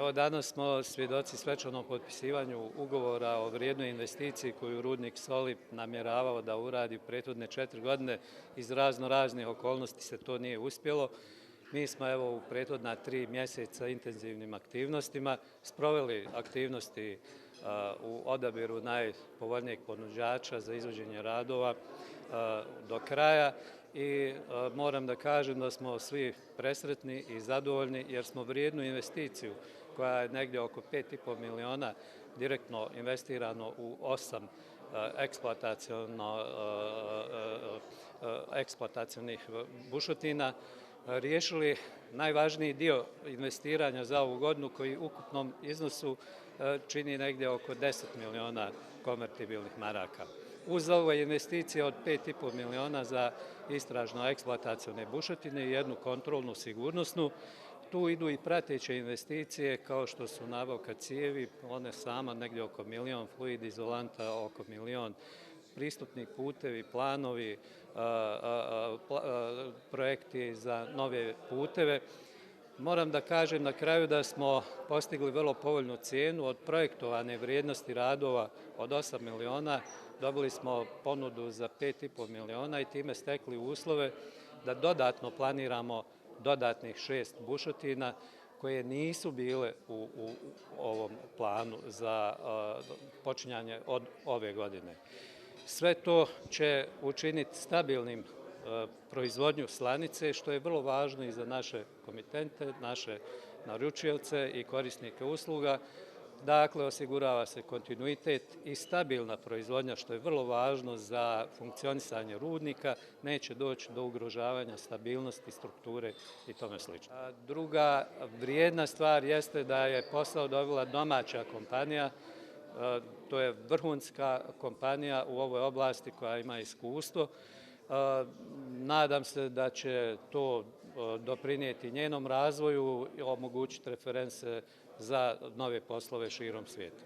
Evo, danas smo svjedoci svečanog potpisivanju ugovora o vrijednoj investiciji koju rudnik Soli namjeravao da uradi u prethodne 4 godine. Iz raznih okolnosti se to nije uspjelo. Mi smo evo u prethodna 3 mjeseca intenzivnim aktivnostima sproveli aktivnosti u odabiru najpovoljnijeg ponuđača za izvođenje radova do kraja i moram da kažem da smo svi presretni i zadovoljni jer smo vrijednu investiciju koja je negdje oko 5,5 miliona direktno investirano u 8 eksploatacionih bušotina riješili najvažniji dio investiranja za ovu godinu koji u ukupnom iznosu čini negdje oko 10 miliona konvertibilnih maraka. Uz ove investicije od 5,5 miliona za istražno-eksploatacione bušotine i jednu kontrolnu sigurnosnu, tu idu i prateće investicije kao što su nabavka cijevi, one sama negdje oko milion, fluid izolanta oko milion, pristupni putevi, planovi, projekti za nove puteve. Moram da kažem na kraju da smo postigli vrlo povoljnu cijenu od projektovane vrijednosti radova od 8 miliona. Dobili smo ponudu za 5,5 miliona i time stekli uslove da dodatno planiramo dodatnih 6 bušotina koje nisu bile u ovom planu za počinjanje od ove godine. Sve to će učiniti stabilnim proizvodnju slanice, što je vrlo važno i za naše komitente, naše naručioce i korisnike usluga. Dakle, osigurava se kontinuitet i stabilna proizvodnja, što je vrlo važno za funkcionisanje rudnika, neće doći do ugrožavanja stabilnosti, strukture i tome slično. Druga vrijedna stvar jeste da je posao dobila domaća kompanija. To je vrhunska kompanija u ovoj oblasti koja ima iskustvo. Nadam se da će to doprinijeti njenom razvoju i omogućiti reference za nove poslove širom svijeta.